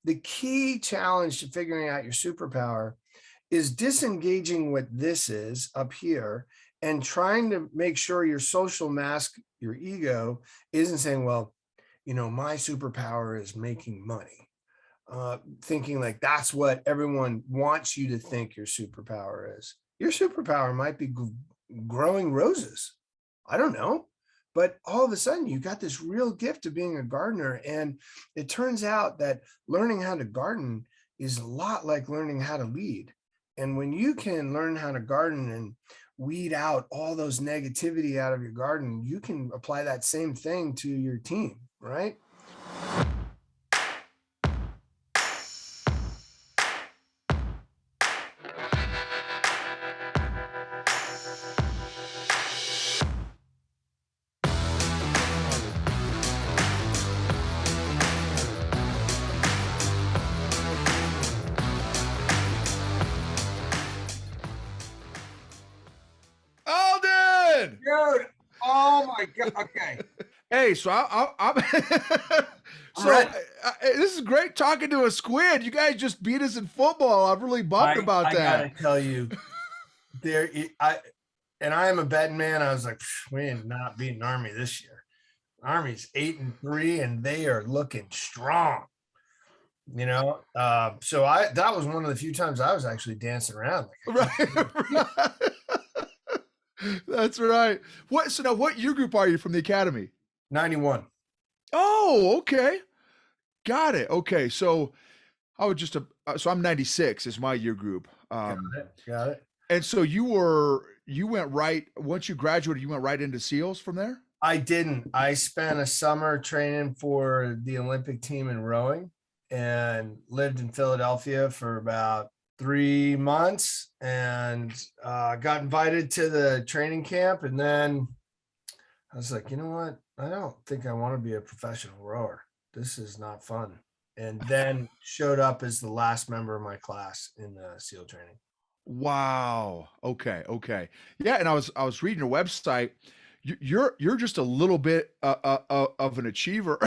the key challenge to figuring out your superpower is disengaging what this is up here and trying to make sure your social mask, your ego, isn't saying, well, my superpower is making money. Thinking like that's what everyone wants you to think your superpower is. Your superpower might be growing roses. I don't know. But all of a sudden, you got this real gift of being a gardener. And it turns out that learning how to garden is a lot like learning how to lead. And when you can learn how to garden and weed out all those negativity out of your garden, you can apply that same thing to your team, right? Alden! Dude, oh my God. Okay. Hey, so I'm so this is great talking to a squid. You guys just beat us in football. I'm really bummed about I that. gotta tell you, I am a betting man. I was like, we ain't not beating Army this year. Army's 8-3, and they are looking strong. So that was one of the few times I was actually dancing around. Right. That's right. What year group are you from the academy? 91. Oh, okay. Got it. Okay. So I would so I'm 96 is my year group. Got it. And so you went right, once you graduated, you went right into SEALs from there? I didn't. I spent a summer training for the Olympic team in rowing and lived in Philadelphia for about 3 months and got invited to the training camp. And then I was like, you know what? I don't think I want to be a professional rower. This is not fun. And then showed up as the last member of my class in SEAL training. Wow. Okay. Yeah. And I was reading your website. You're just a little bit of an achiever.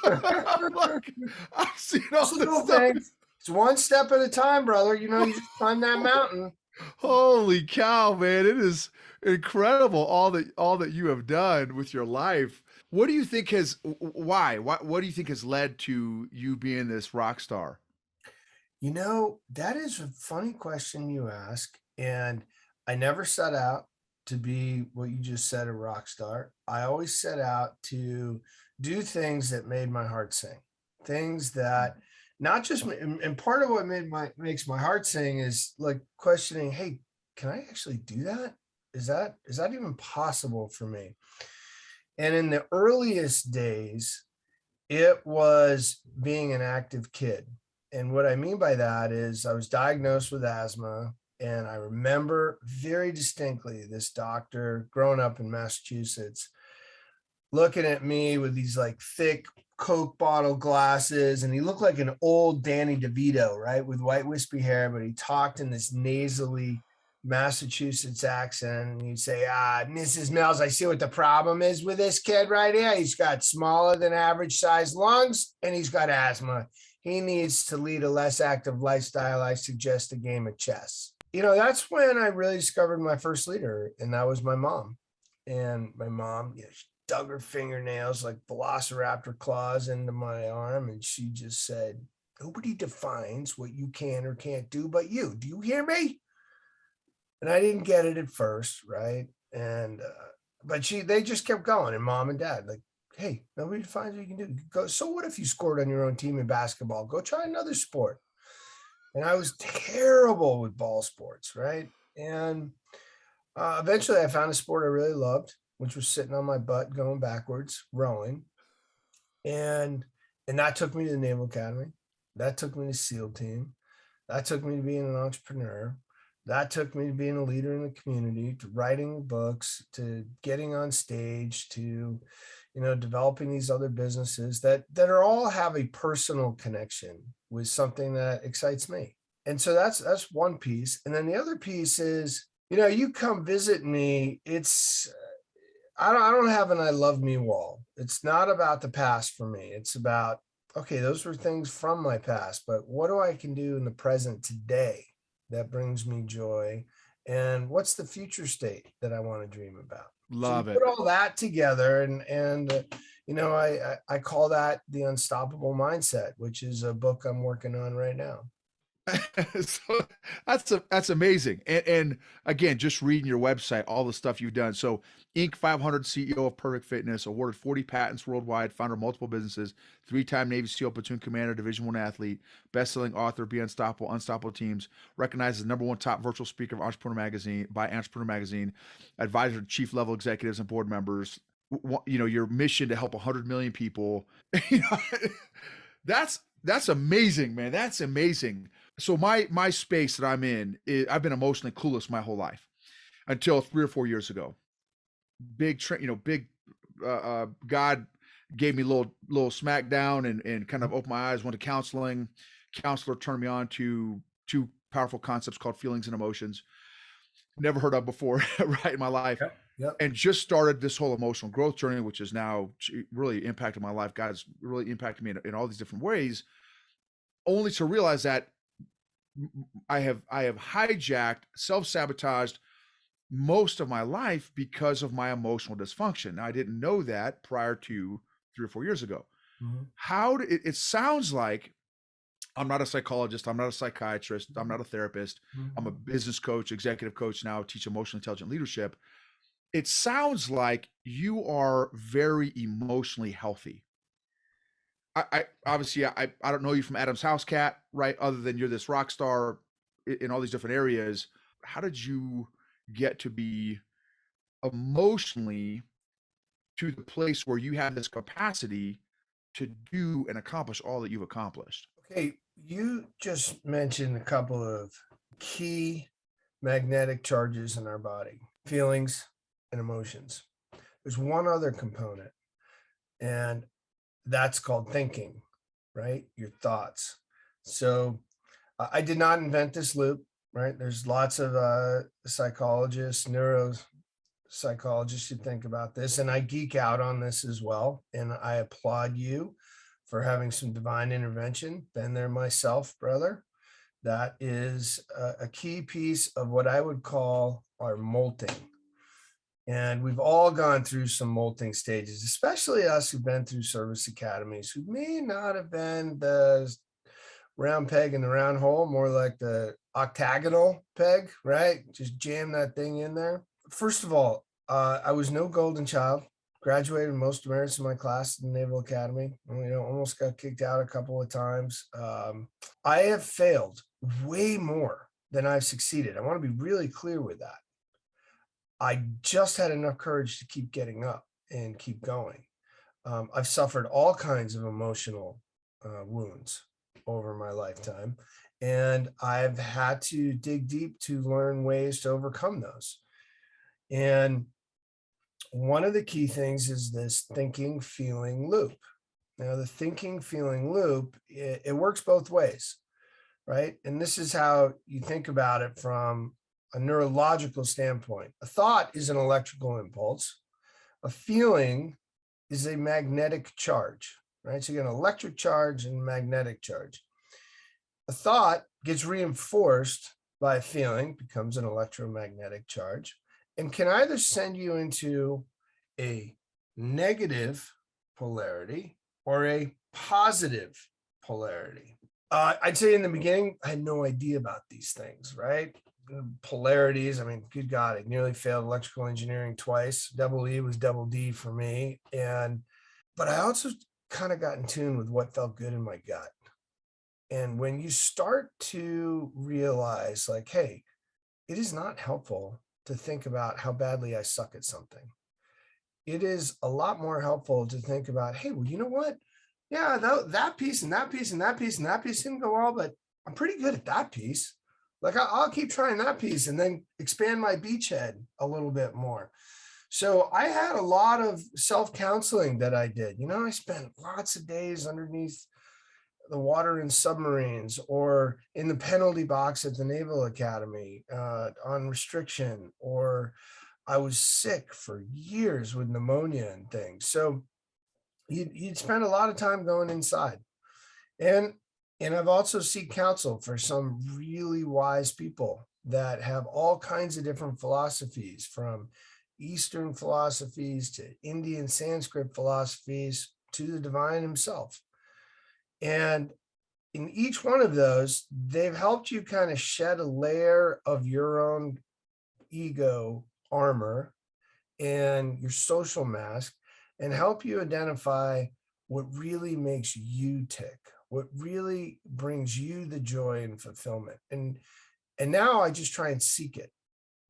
Like, I've seen all this stuff. It's one step at a time, brother. You just climb that mountain. Holy cow, man. It is incredible all that you have done with your life. What do you think what do you think has led to you being this rock star? That is a funny question you ask. And I never set out to be what you just said, a rock star. I always set out to do things that made my heart sing, things that not just, and part of what makes my heart sing is like questioning, hey, can I actually do that? Is that even possible for me? And in the earliest days, it was being an active kid. And what I mean by that is I was diagnosed with asthma. And I remember very distinctly this doctor growing up in Massachusetts looking at me with these like thick Coke bottle glasses. And he looked like an old Danny DeVito, right? With white wispy hair, but he talked in this nasally Massachusetts accent. And he'd say, Mrs. Mills, I see what the problem is with this kid right here. He's got smaller than average sized lungs and he's got asthma. He needs to lead a less active lifestyle. I suggest a game of chess. That's when I really discovered my first leader, and that was my mom. And my mom, she dug her fingernails like velociraptor claws into my arm, and she just said, nobody defines what you can or can't do but you. Do you hear me? And I didn't get it at first, right? And but they just kept going, and mom and dad, like, hey, nobody defines what you can do. Go. So what if you scored on your own team in basketball? Go try another sport. And I was terrible with ball sports, right? And eventually I found a sport I really loved, which was sitting on my butt going backwards, rowing. And that took me to the Naval Academy. That took me to SEAL team. That took me to being an entrepreneur. That took me to being a leader in the community, to writing books, to getting on stage, to developing these other businesses that are all have a personal connection with something that excites me. And so that's one piece. And then the other piece is, you come visit me. It's, I don't have an I love me wall. It's not about the past for me. It's about okay, those were things from my past, but what do I can do in the present today that brings me joy? And what's the future state that I want to dream about? So you Love put it. all that together, I call that the unstoppable mindset, which is a book I'm working on right now. So that's amazing. And again, just reading your website, all the stuff you've done. So Inc. 500 CEO of Perfect Fitness, awarded 40 patents worldwide, founder of multiple businesses, three-time Navy SEAL platoon commander, Division I athlete, best-selling author, Be Unstoppable, Unstoppable Teams, recognized as the #1 top virtual speaker of Entrepreneur Magazine by Entrepreneur Magazine, advisor to chief level executives and board members. Your mission to help 100 million people. You know, that's amazing, man. That's amazing. So my space that I'm in, I've been emotionally clueless my whole life until 3 or 4 years ago. Big God gave me a little smackdown and kind of opened my eyes. Went to counseling. Counselor turned me on to two powerful concepts called feelings and emotions. Never heard of before, right, in my life. Yep. Yep. And just started this whole emotional growth journey, which has now really impacted my life. God's really impacted me in all these different ways, only to realize that I have hijacked, self-sabotaged most of my life because of my emotional dysfunction. Now, I didn't know that prior to 3 or 4 years ago. Mhm. It sounds like I'm not a psychologist, I'm not a psychiatrist, I'm not a therapist, I'm a Mhm. business coach, executive coach now, teach emotional intelligent leadership. It sounds like you are very emotionally healthy. I obviously I don't know you from Adam's House, Cat, right? Other than you're this rock star in all these different areas. How did you get to be emotionally to the place where you have this capacity to do and accomplish all that you've accomplished? Okay, you just mentioned a couple of key magnetic charges in our body, feelings and emotions. There's one other component, and that's called thinking, right? Your thoughts. So I did not invent this loop, right? There's lots of psychologists, neuropsychologists who think about this, and I geek out on this as well. And I applaud you for having some divine intervention. Been there myself, brother. That is a key piece of what I would call our molting. And we've all gone through some molting stages, especially us who've been through service academies, who may not have been the round peg in the round hole, more like the octagonal peg, right? Just jam that thing in there. First of all, I was no golden child. Graduated most demerits in my class in the Naval Academy. Almost got kicked out a couple of times. I have failed way more than I've succeeded. I want to be really clear with that. I just had enough courage to keep getting up and keep going. I've suffered all kinds of emotional wounds over my lifetime, and I've had to dig deep to learn ways to overcome those. And one of the key things is this thinking feeling loop. Now, the thinking feeling loop, it works both ways, right? And this is how you think about it from a neurological standpoint. A thought is an electrical impulse, a feeling is a magnetic charge, right? So you get an electric charge and magnetic charge. A thought gets reinforced by a feeling, becomes an electromagnetic charge, and can either send you into a negative polarity or a positive polarity. I'd say in the beginning, I had no idea about these things, right? Polarities. I mean, good God, I nearly failed electrical engineering twice. Double E was double D for me. But I also kind of got in tune with what felt good in my gut. And when you start to realize, like, hey, it is not helpful to think about how badly I suck at something. It is a lot more helpful to think about, hey, well, you know what? Yeah, that piece and that piece and that piece and that piece didn't go well, but I'm pretty good at that piece. Like I'll keep trying that piece and then expand my beachhead a little bit more. So I had a lot of self-counseling that I did. I spent lots of days underneath the water in submarines or in the penalty box at the Naval Academy on restriction, or I was sick for years with pneumonia and things. So you'd spend a lot of time going inside. And I've also sought counsel for some really wise people that have all kinds of different philosophies, from Eastern philosophies to Indian Sanskrit philosophies to the divine himself. And in each one of those, they've helped you kind of shed a layer of your own ego armor and your social mask, and help you identify what really makes you tick, what really brings you the joy and fulfillment. And now I just try and seek it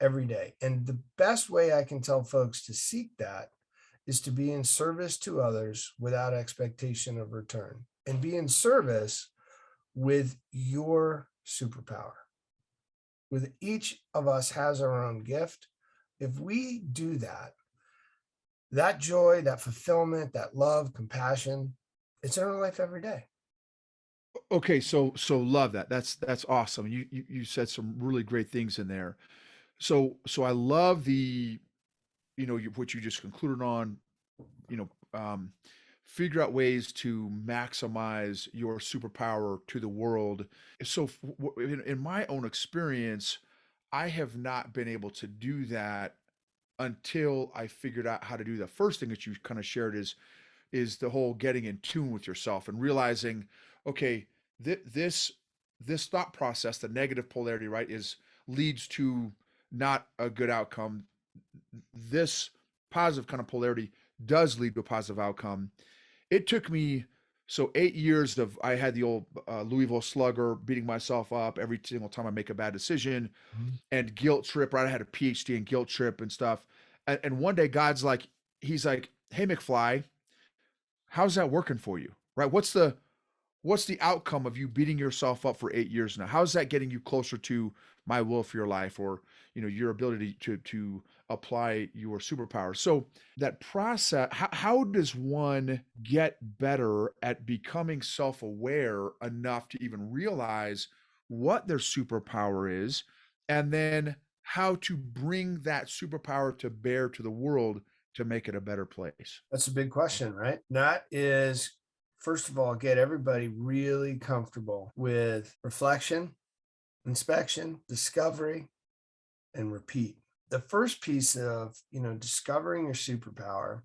every day. And the best way I can tell folks to seek that is to be in service to others without expectation of return, and be in service with your superpower. With each of us has our own gift. If we do that, that joy, that fulfillment, that love, compassion, it's in our life every day. Okay, so love that. That's awesome. You said some really great things in there. So I love the, what you just concluded on, you know, um, figure out ways to maximize your superpower to the world. So in my own experience, I have not been able to do that until I figured out how to do the first thing that you kind of shared is the whole getting in tune with yourself and realizing, okay, this thought process, the negative polarity, right, is leads to not a good outcome. This positive kind of polarity does lead to a positive outcome. It took me, so 8 years of, I had the old Louisville slugger, beating myself up every single time I make a bad decision, Mhm. and guilt trip, right? I had a PhD in guilt trip and stuff. And one day God's like, he's like, hey, McFly, how's that working for you? Right? What's the outcome of you beating yourself up for 8 years now? How's that getting you closer to my will for your life, or your ability to apply your superpower? So that process, how does one get better at becoming self-aware enough to even realize what their superpower is, and then how to bring that superpower to bear to the world to make it a better place? That's a big question, right? That is, first of all, get everybody really comfortable with reflection, inspection, discovery, and repeat. The first piece of, discovering your superpower,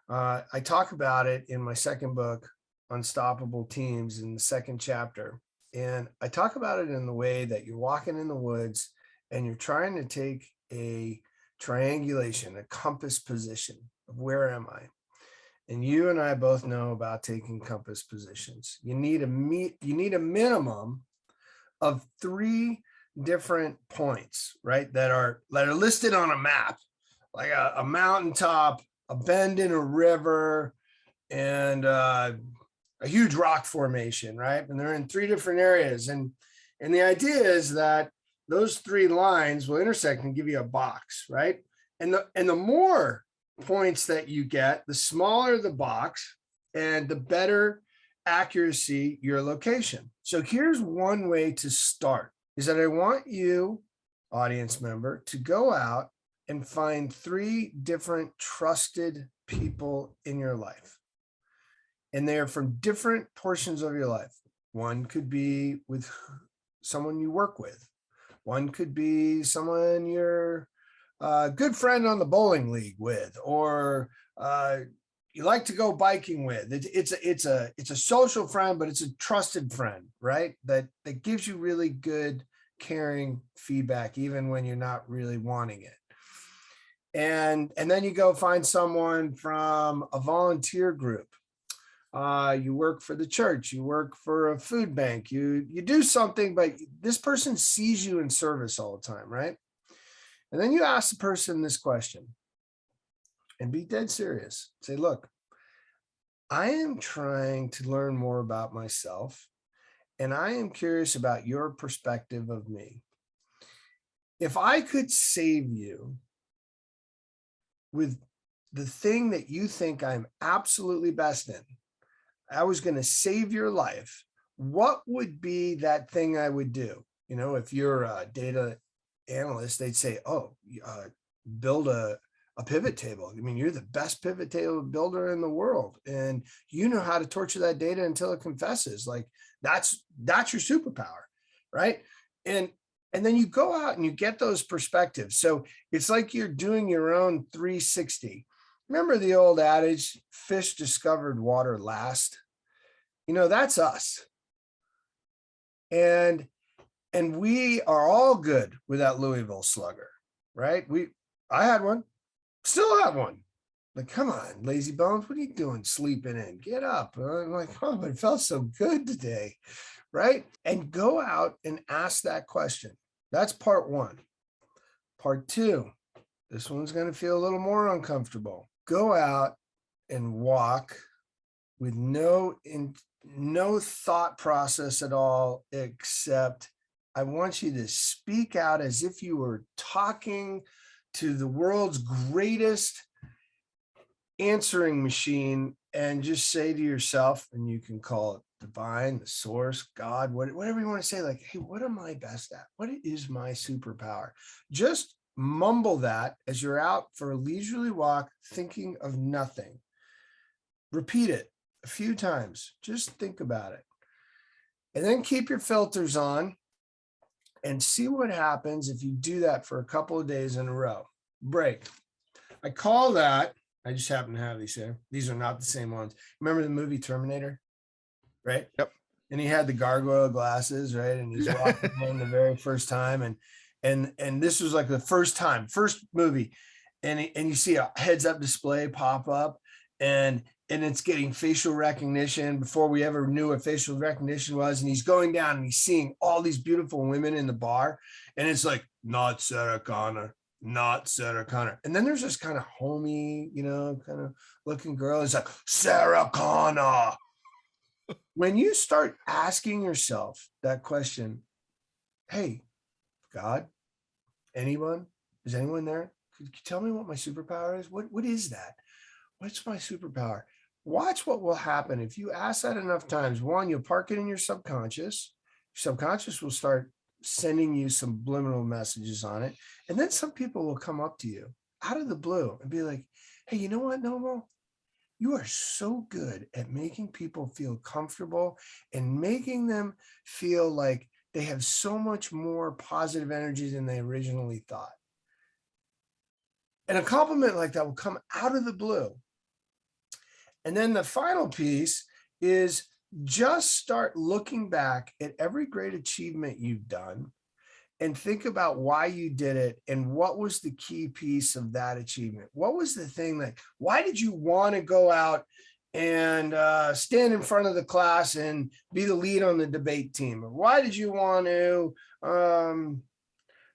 I talk about it in my second book, Unstoppable Teams, in the second chapter. And I talk about it in the way that you're walking in the woods and you're trying to take a triangulation, a compass position of where am I? And you and I both know about taking compass positions. You need a minimum of three different points, right? That are listed on a map, like a mountaintop, a bend in a river, and a huge rock formation, right? And they're in three different areas. And the idea is that those three lines will intersect and give you a box, right? And the more points that you get, the smaller the box and the better accuracy your location. So here's one way to start, is that I want you, audience member, to go out and find three different trusted people in your life. And they're from different portions of your life. One could be with someone you work with. One could be someone you're a good friend on the bowling league with, or you like to go biking with. It's a social friend, but it's a trusted friend, right? That gives you really good, caring feedback, even when you're not really wanting it. And then you go find someone from a volunteer group. You work for the church, you work for a food bank, you do something, but this person sees you in service all the time, right? And then you ask the person this question and be dead serious. Say, look, I am trying to learn more about myself, and I am curious about your perspective of me. If I could save you with the thing that you think I'm absolutely best in, I was going to save your life, what would be that thing I would do? If you're a data analyst, they'd say, oh, build a a pivot table. I mean, you're the best pivot table builder in the world, and you know how to torture that data until it confesses. Like that's your superpower, right? And and then you go out and you get those perspectives. So it's like you're doing your own 360. Remember the old adage, fish discovered water last? You know, that's us. And we are all good with that Louisville slugger, right? I had one, still have one. Like, come on, lazy bones, what are you doing sleeping in? Get up. I'm like, oh, but it felt so good today, right? And go out and ask that question. That's part one. Part two, this one's going to feel a little more uncomfortable. Go out and walk with no thought process at all, except I want you to speak out as if you were talking to the world's greatest answering machine, and just say to yourself, and you can call it divine, the source, God, whatever you want to say, like, hey, what am I best at? What is my superpower? Just mumble that as you're out for a leisurely walk, thinking of nothing. Repeat it a few times. Just think about it. And then keep your filters on and see what happens if you do that for a couple of days in a row. Break. I call that, I just happen to have these here. These are not the same ones. Remember the movie Terminator? Right? Yep. And he had the gargoyle glasses, right? And he's walking in the very first time. And this was like the first movie. And you see a heads up display pop up, and it's getting facial recognition before we ever knew what facial recognition was. And he's going down and he's seeing all these beautiful women in the bar. And it's like, not Sarah Connor, not Sarah Connor. And then there's this kind of homey, kind of looking girl. It's like, Sarah Connor. When you start asking yourself that question, hey, God, anyone? Is anyone there? Could you tell me what my superpower is? What is that? What's my superpower? Watch what will happen. If you ask that enough times, one, you'll park it in your subconscious. Your subconscious will start sending you subliminal messages on it. And then some people will come up to you out of the blue and be like, hey, you know what, Noble? You are so good at making people feel comfortable and making them feel like they have so much more positive energy than they originally thought. And a compliment like that will come out of the blue. And then the final piece is just start looking back at every great achievement you've done and think about why you did it and what was the key piece of that achievement. What was the thing why did you want to go out and stand in front of the class and be the lead on the debate team? Or why did you want to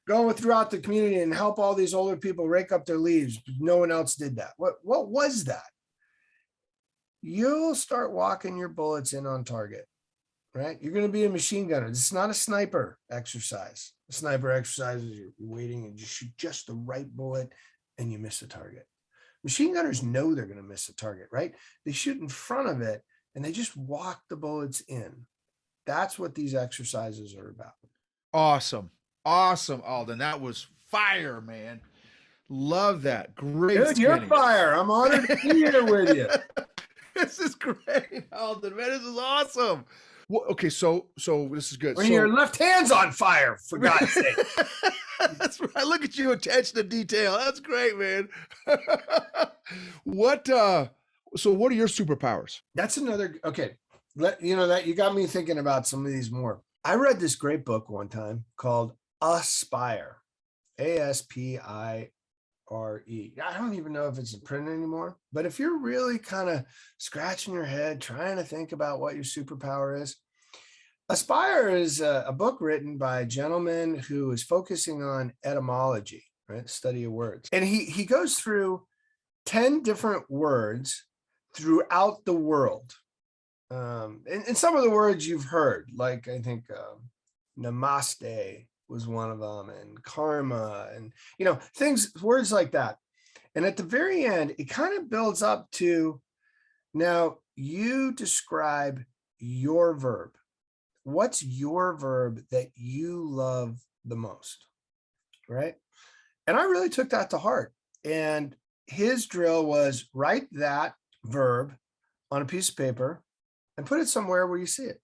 go throughout the community and help all these older people rake up their leaves? No one else did that. What was that? You'll start walking your bullets in on target, right? You're going to be a machine gunner. This is not a sniper exercise. A sniper exercise is you're waiting and you shoot just the right bullet and you miss a target. Machine gunners know they're going to miss a target, right? They shoot in front of it and they just walk the bullets in. That's what these exercises are about. Awesome. Awesome, Alden. That was fire, man. Love that. Great. Dude, you're fire. I'm honored to be here with you. This is great, Alden, man. This is awesome. Well, okay, so this is good. When your left hand's on fire, for God's sake. That's right. Look at you, attention to detail. That's great, man. So what are your superpowers? That's another, okay. That you got me thinking about some of these more. I read this great book one time called Aspire, Aspire. I don't even know if it's in print anymore, but if you're really kind of scratching your head, trying to think about what your superpower is, Aspire is a book written by a gentleman who is focusing on etymology, right? Study of words. And he goes through 10 different words throughout the world. And some of the words you've heard, like I think namaste was one of them, and karma, and words like that. And at the very end, it kind of builds up to, now you describe your verb. What's your verb that you love the most, right? And I really took that to heart. And his drill was write that verb on a piece of paper and put it somewhere where you see it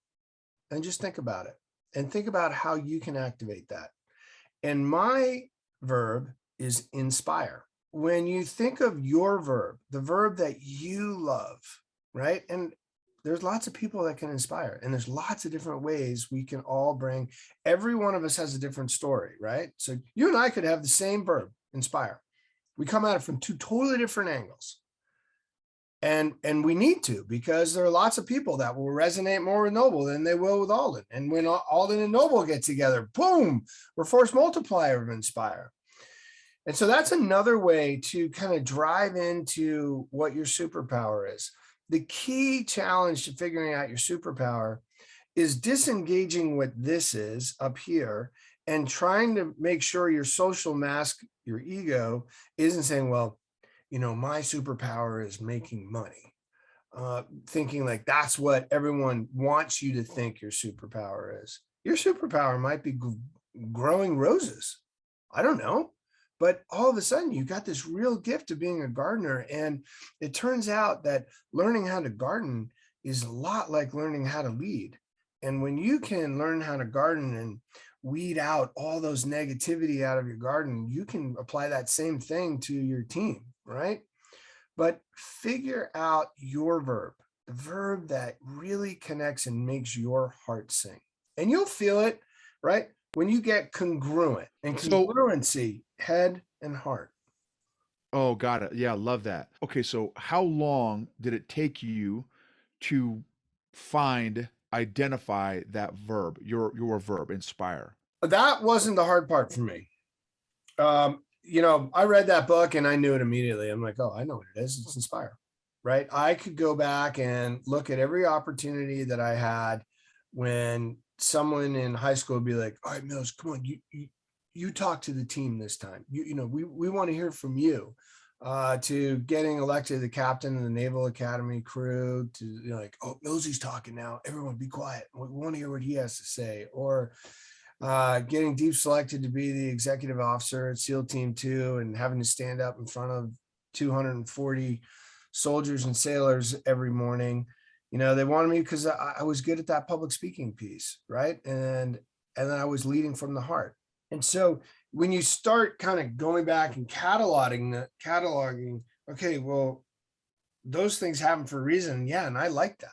and just think about it and think about how you can activate that. And my verb is inspire. When you think of your verb, the verb that you love, right? And there's lots of people that can inspire, and there's lots of different ways we can all bring, every one of us has a different story, right? So you and I could have the same verb, inspire. We come at it from two totally different angles. And we need to, because there are lots of people that will resonate more with Noble than they will with Alden. And when Alden and Noble get together, boom, we're force multiplier of inspire. And so that's another way to kind of drive into what your superpower is. The key challenge to figuring out your superpower is disengaging what this is up here and trying to make sure your social mask, your ego, isn't saying, well, my superpower is making money. Thinking like that's what everyone wants you to think your superpower is. Your superpower might be growing roses. I don't know. But all of a sudden, you got this real gift of being a gardener. And it turns out that learning how to garden is a lot like learning how to lead. And when you can learn how to garden and weed out all those negativity out of your garden, you can apply that same thing to your team, right? But figure out your verb, the verb that really connects and makes your heart sing. And you'll feel it, right? When you get congruent, and So, congruency, head and heart. oh, got it. Yeah, love that. Okay, so how long did it take you to identify that verb, your verb, inspire? That wasn't the hard part for me. I read that book and I knew it immediately. I'm like, oh, I know what it is. It's inspire, right? I could go back and look at every opportunity that I had when someone in high school would be like, all right, Mills, come on, you talk to the team this time. We want to hear from you. To getting elected the captain of the Naval Academy crew, to like, oh, Millsy's talking now. Everyone be quiet. We want to hear what he has to say. Or getting deep selected to be the executive officer at SEAL Team 2 and having to stand up in front of 240 soldiers and sailors every morning. They wanted me because I was good at that public speaking piece, right? And then I was leading from the heart. And so when you start kind of going back and cataloging, okay, well, those things happen for a reason. Yeah, and I like that.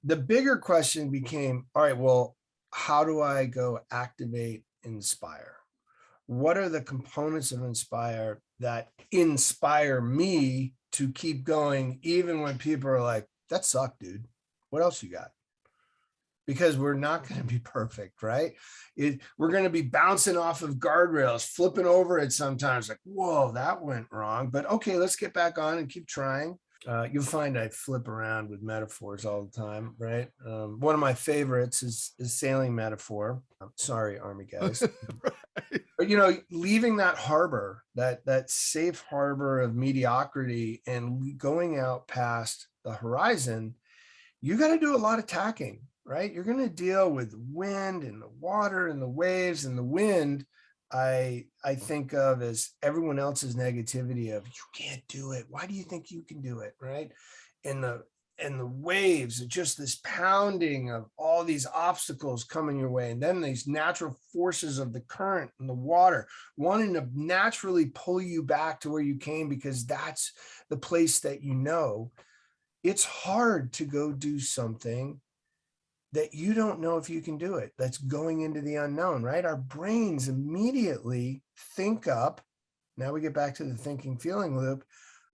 The bigger question became, all right, well, how do I go activate inspire? What are the components of inspire that inspire me to keep going, even when people are like, that sucked, dude. What else you got? Because we're not going to be perfect, right? We're going to be bouncing off of guardrails, flipping over it sometimes, like, whoa, that went wrong. But okay, let's get back on and keep trying. You'll find I flip around with metaphors all the time, right? One of my favorites is sailing metaphor. Sorry, Army guys. Right. But leaving that harbor, that safe harbor of mediocrity, and going out past the horizon, you got to do a lot of tacking, right? You're going to deal with wind and the water and the waves. And the wind I think of as everyone else's negativity of, you can't do it. Why do you think you can do it, right? And the waves are just this pounding of all these obstacles coming your way, and then these natural forces of the current and the water wanting to naturally pull you back to where you came, because that's the place that it's hard to go do something that you don't know if you can do it. That's going into the unknown, right? Our brains immediately think up. Now we get back to the thinking feeling loop,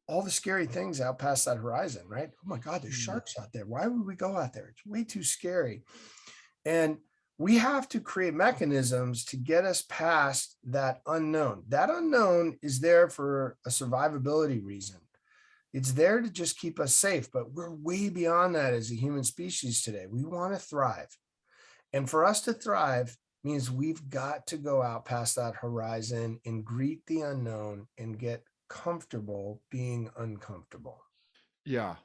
all the scary things out past that horizon, right? Oh my God, there's sharks out there. Why would we go out there? It's way too scary. And we have to create mechanisms to get us past that unknown. That unknown is there for a survivability reason. It's there to just keep us safe, but we're way beyond that as a human species today. We want to thrive. And for us to thrive means we've got to go out past that horizon and greet the unknown and get comfortable being uncomfortable. Yeah.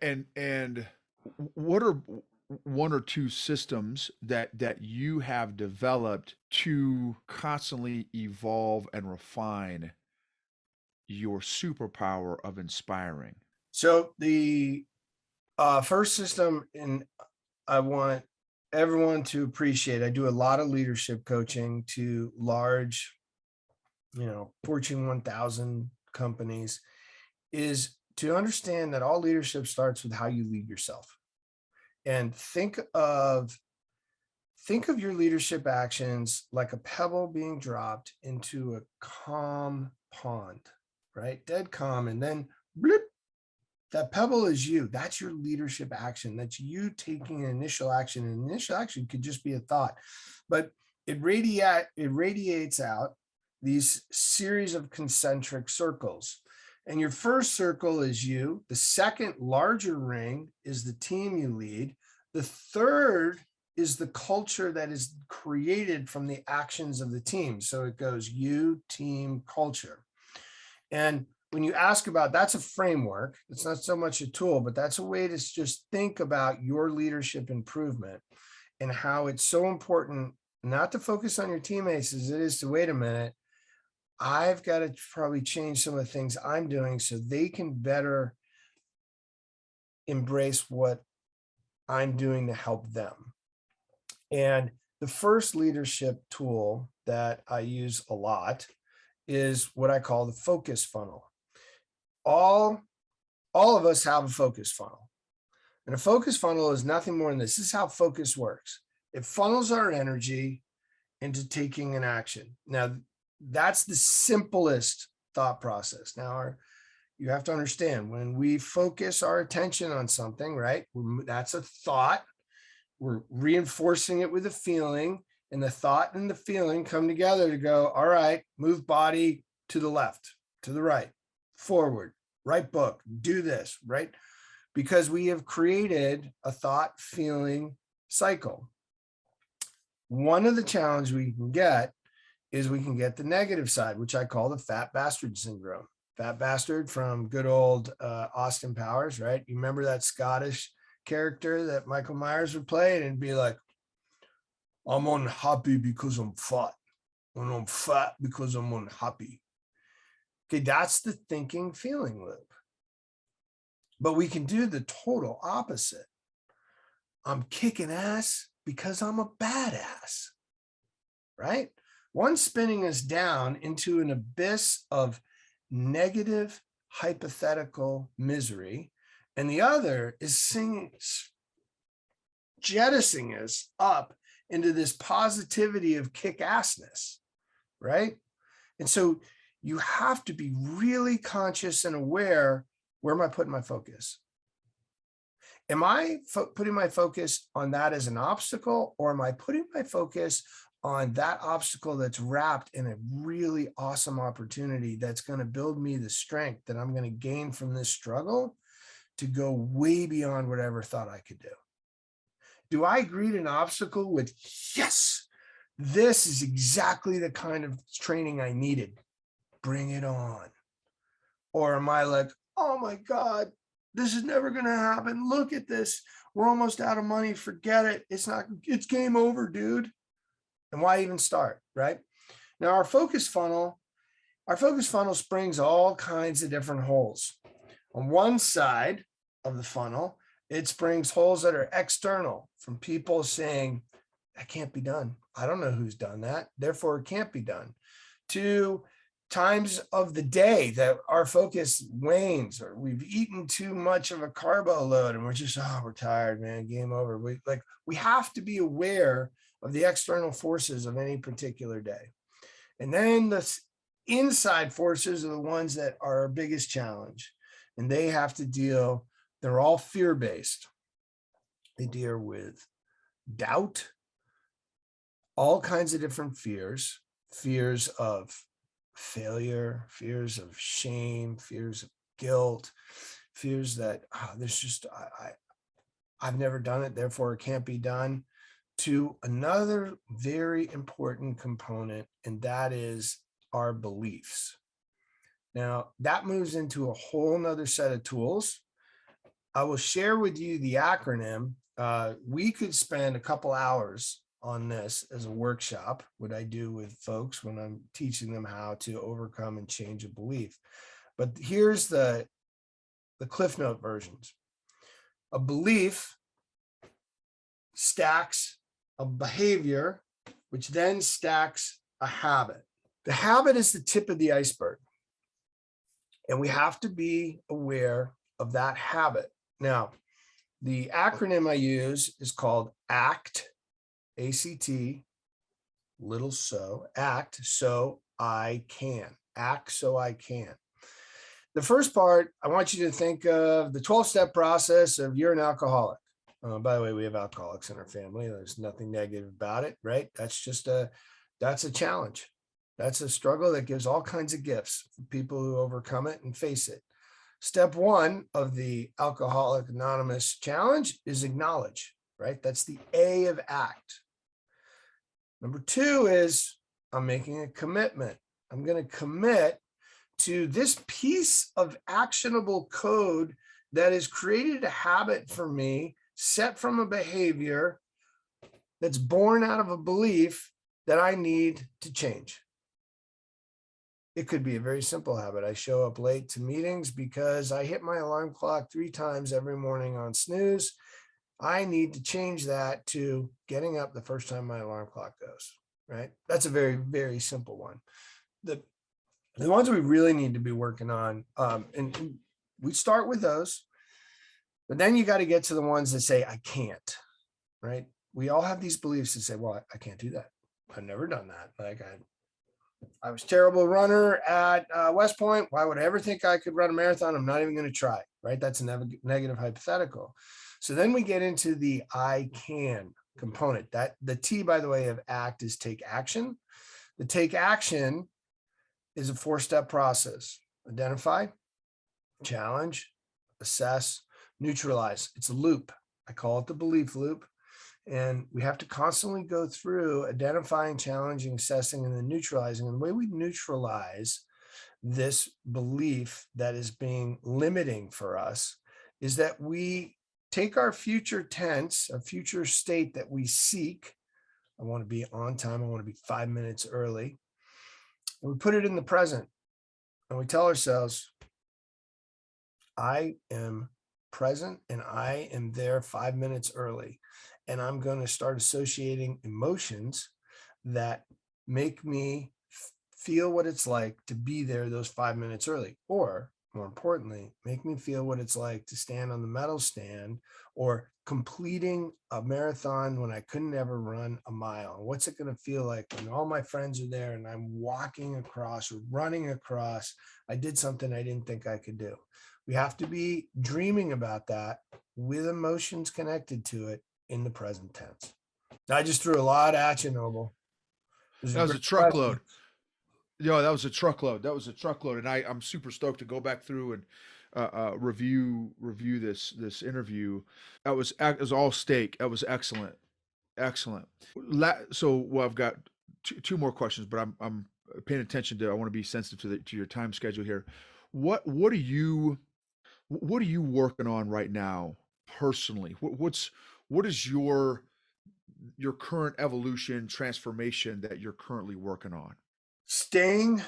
And what are one or two systems that you have developed to constantly evolve and refine your superpower of inspiring? So the first system, and I want everyone to appreciate, I do a lot of leadership coaching to large, Fortune 1000 companies, is to understand that all leadership starts with how you lead yourself. And think of your leadership actions like a pebble being dropped into a calm pond, right? Dead calm. And then bloop, that pebble is you. That's your leadership action. That's you taking an initial action. And initial action could just be a thought, but it radiates out these series of concentric circles. And your first circle is you. The second larger ring is the team you lead. The third is the culture that is created from the actions of the team. So it goes you, team, culture. And when you ask about, that's a framework. It's not so much a tool, but that's a way to just think about your leadership improvement and how it's so important not to focus on your teammates as it is to, wait a minute, I've got to probably change some of the things I'm doing so they can better embrace what I'm doing to help them. And the first leadership tool that I use a lot is what I call the focus funnel. All of us have a focus funnel. And a focus funnel is nothing more than this. This is how focus works. It funnels our energy into taking an action. Now, that's the simplest thought process. Now, you have to understand, when we focus our attention on something, right? That's a thought. We're reinforcing it with a feeling, and the thought and the feeling come together to go, all right, move body to the left, to the right, forward, write book, do this, right? Because we have created a thought feeling cycle. One of the challenges we can get is we can get the negative side, which I call the fat bastard syndrome. Fat bastard from good old Austin Powers, right? You remember that Scottish character that Michael Myers would play, and it'd be like, I'm unhappy because I'm fat, and I'm fat because I'm unhappy. Okay, that's the thinking feeling loop. But we can do the total opposite. I'm kicking ass because I'm a badass, right? One spinning us down into an abyss of negative hypothetical misery, and the other is jettisoning us up into this positivity of kick-assness, right? And so you have to be really conscious and aware, where am I putting my focus? Am I putting my focus on that as an obstacle, or am I putting my focus on that obstacle that's wrapped in a really awesome opportunity that's going to build me the strength that I'm going to gain from this struggle to go way beyond whatever thought I could do? Do I greet an obstacle with, yes, this is exactly the kind of training I needed, bring it on? Or am I like, oh my God, this is never going to happen. Look at this. We're almost out of money. Forget it. It's game over, dude. And why even start, right? Now, our focus funnel springs all kinds of different holes. On one side of the funnel, it springs holes that are external, from people saying, that can't be done. I don't know who's done that, therefore it can't be done. To times of the day that our focus wanes, or we've eaten too much of a carbo load and we're just, we're tired, man, game over. We have to be aware of the external forces of any particular day. And then the inside forces are the ones that are our biggest challenge. And they have to deal, they're all fear-based. They deal with doubt, all kinds of different fears, fears of failure, fears of shame, fears of guilt, fears that there's just, I've never done it, therefore it can't be done, to another very important component, and that is our beliefs. Now, that moves into a whole nother set of tools. I will share with you the acronym. We could spend a couple hours on this as a workshop, what I do with folks when I'm teaching them how to overcome and change a belief. But here's the Cliff Note versions. A belief stacks a behavior, which then stacks a habit. The habit is the tip of the iceberg. And we have to be aware of that habit. Now, the acronym I use is called ACT, A-C-T, little so, ACT, so I can. ACT so I can. The first part, I want you to think of the 12-step process of you're an alcoholic. By the way, we have alcoholics in our family. There's nothing negative about it, right? That's a challenge. That's a struggle that gives all kinds of gifts for people who overcome it and face it. Step one of the Alcoholic Anonymous challenge is acknowledge, right? That's the A of ACT. Number two is I'm making a commitment. I'm going to commit to this piece of actionable code that has created a habit for me, set from a behavior that's born out of a belief that I need to change. It could be a very simple habit. I show up late to meetings because I hit my alarm clock 3 times every morning on snooze. I need to change that to getting up the first time my alarm clock goes, right? That's a very, very simple one. The ones we really need to be working on, and we start with those, but then you got to get to the ones that say, I can't, right? We all have these beliefs that say, well, I can't do that. I've never done that. Like I was a terrible runner at West Point. Why would I ever think I could run a marathon? I'm not even going to try, right? That's a negative hypothetical. So then we get into the I can component. That the T, by the way, of ACT is take action. The take action is a 4-step process. Identify, challenge, assess, neutralize. It's a loop. I call it the belief loop. And we have to constantly go through identifying, challenging, assessing, and then neutralizing. And the way we neutralize this belief that is being limiting for us is that we take our future tense, a future state that we seek. I want to be on time. I want to be 5 minutes early. And we put it in the present. And we tell ourselves, I am present and I am there 5 minutes early. And I'm going to start associating emotions that make me feel what it's like to be there those 5 minutes early, or more importantly, make me feel what it's like to stand on the medal stand or completing a marathon when I couldn't ever run a mile. What's it going to feel like when all my friends are there and I'm walking across or running across? I did something I didn't think I could do. We have to be dreaming about that with emotions connected to it in the present tense. I just threw a lot at you, Noble. That was a truckload. Yo, that was a truckload. That was a truckload, and I'm super stoked to go back through and review this interview. That was all steak. That was excellent, excellent. So, well, I've got two more questions, but I'm paying attention to. I want to be sensitive to your time schedule here. What are you working on right now personally? What is your current evolution transformation that you're currently working on? Staying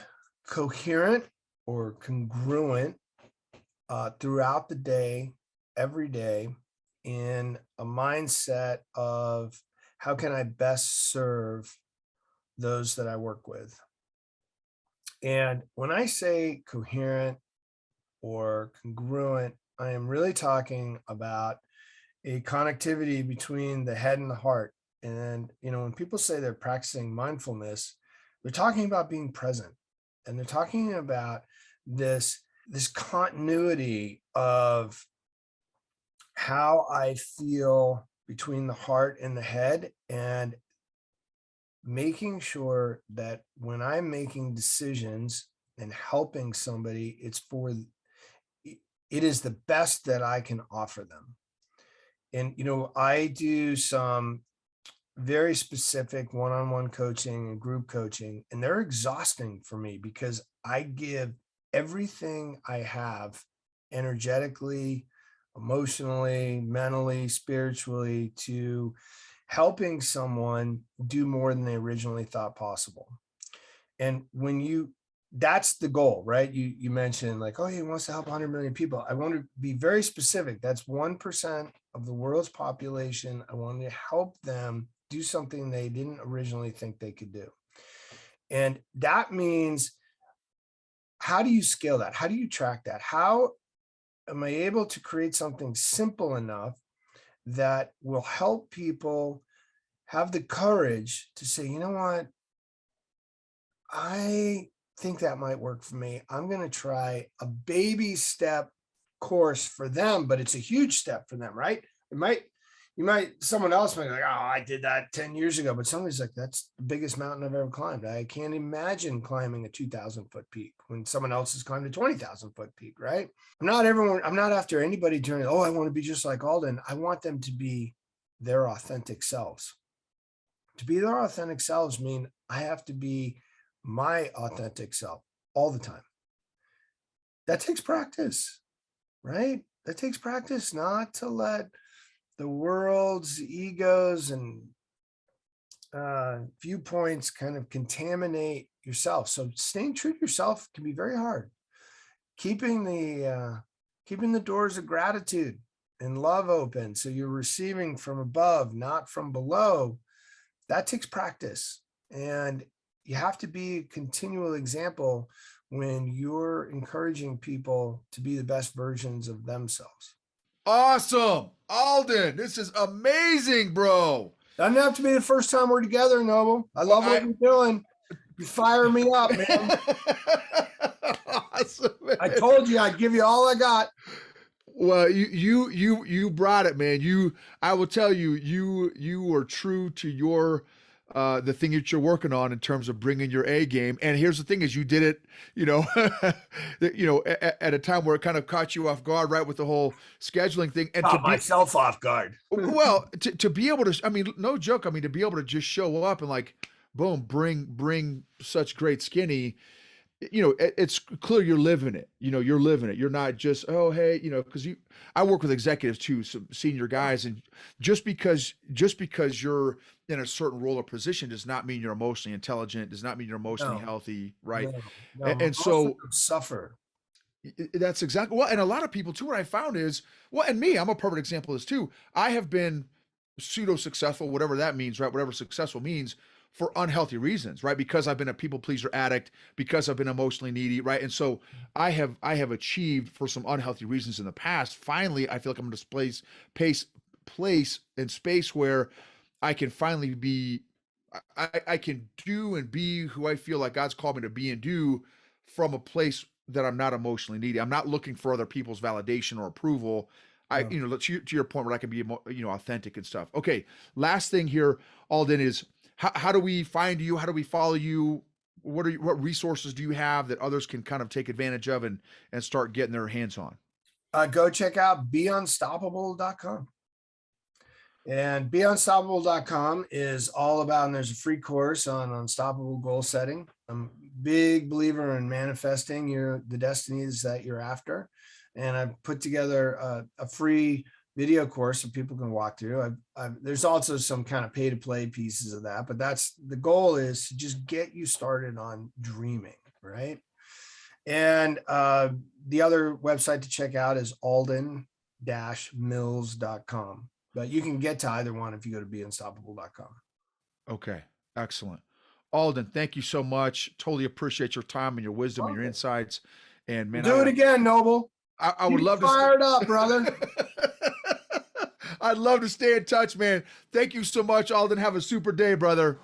coherent or congruent throughout the day, every day, in a mindset of how can I best serve those that I work with. And when I say coherent or congruent, I am really talking about a connectivity between the head and the heart. And, when people say they're practicing mindfulness, they're talking about being present, and they're talking about this continuity of how I feel between the heart and the head, and making sure that when I'm making decisions and helping somebody, it is the best that I can offer them. And, I do some very specific one-on-one coaching and group coaching, and they're exhausting for me because I give everything I have energetically, emotionally, mentally, spiritually to helping someone do more than they originally thought possible. And when you that's the goal, right? You mentioned like, oh, he wants to help 100 million people. I want to be very specific. That's 1% of the world's population. I want to help them do something they didn't originally think they could do. And that means, how do you scale that? How do you track that? How am I able to create something simple enough that will help people have the courage to say, you know what, I think that might work for me. I'm going to try a baby step course for them, but it's a huge step for them, right? Someone else might be like, oh, I did that 10 years ago, but somebody's like, that's the biggest mountain I've ever climbed. I can't imagine climbing a 2,000-foot peak when someone else has climbed a 20,000-foot peak, right? I'm not after anybody turning, oh, I want to be just like Alden. I want them to be their authentic selves. To be their authentic selves mean I have to be my authentic self all the time. That takes practice, right? That takes practice, not to let the world's egos and viewpoints kind of contaminate yourself. So staying true to yourself can be very hard. Keeping the doors of gratitude and love open, so you're receiving from above, not from below. That takes practice, and you have to be a continual example when you're encouraging people to be the best versions of themselves. Awesome. Alden, this is amazing, bro. Doesn't have to be the first time we're together, Noble. I love what you're doing. You fire me up, man. Awesome, man. I told you I'd give you all I got. Well, you brought it, man. I will tell you, you were true to your the thing that you're working on in terms of bringing your A game. And here's the thing: is you did it, at a time where it kind of caught you off guard, right, with the whole scheduling thing, and Caught myself off guard. Well, to be able to, I mean, no joke. I mean, to be able to just show up and like, boom, bring such great skinny. It's clear you're living it. You're living it. You're not just, oh, hey, because I work with executives too, some senior guys, and just because you're in a certain role or position does not mean you're emotionally intelligent, does not mean you're emotionally healthy, right? No, And so suffer. that's exactly well, and a lot of people too. What I found is, well, and me, I'm a perfect example of this too. I have been pseudo successful, whatever that means, right? Whatever successful means, for unhealthy reasons, right? Because I've been a people pleaser addict, because I've been emotionally needy, right? And so I have achieved for some unhealthy reasons in the past. Finally, I feel like I'm in this place and space where I can finally be, I can do and be who I feel like God's called me to be and do from a place that I'm not emotionally needy. I'm not looking for other people's validation or approval. To your point where I can be, authentic and stuff. Okay. Last thing here, Alden, is how do we find you? How do we follow you? What resources do you have that others can kind of take advantage of and start getting their hands on? Go check out beunstoppable.com. And beunstoppable.com is all about, and there's a free course on unstoppable goal setting. I'm a big believer in manifesting the destinies that you're after. And I've put together a free video course so people can walk through. There's also some kind of pay to play pieces of that, but that's the goal, is to just get you started on dreaming, right? And the other website to check out is alden-mills.com, but you can get to either one if you go to beunstoppable.com. Okay, excellent. Alden, thank you so much. Totally appreciate your time and your wisdom and your insights. And man, do it again, Noble. I would love to fired up, brother. I'd love to stay in touch, man. Thank you so much, Alden. Have a super day, brother.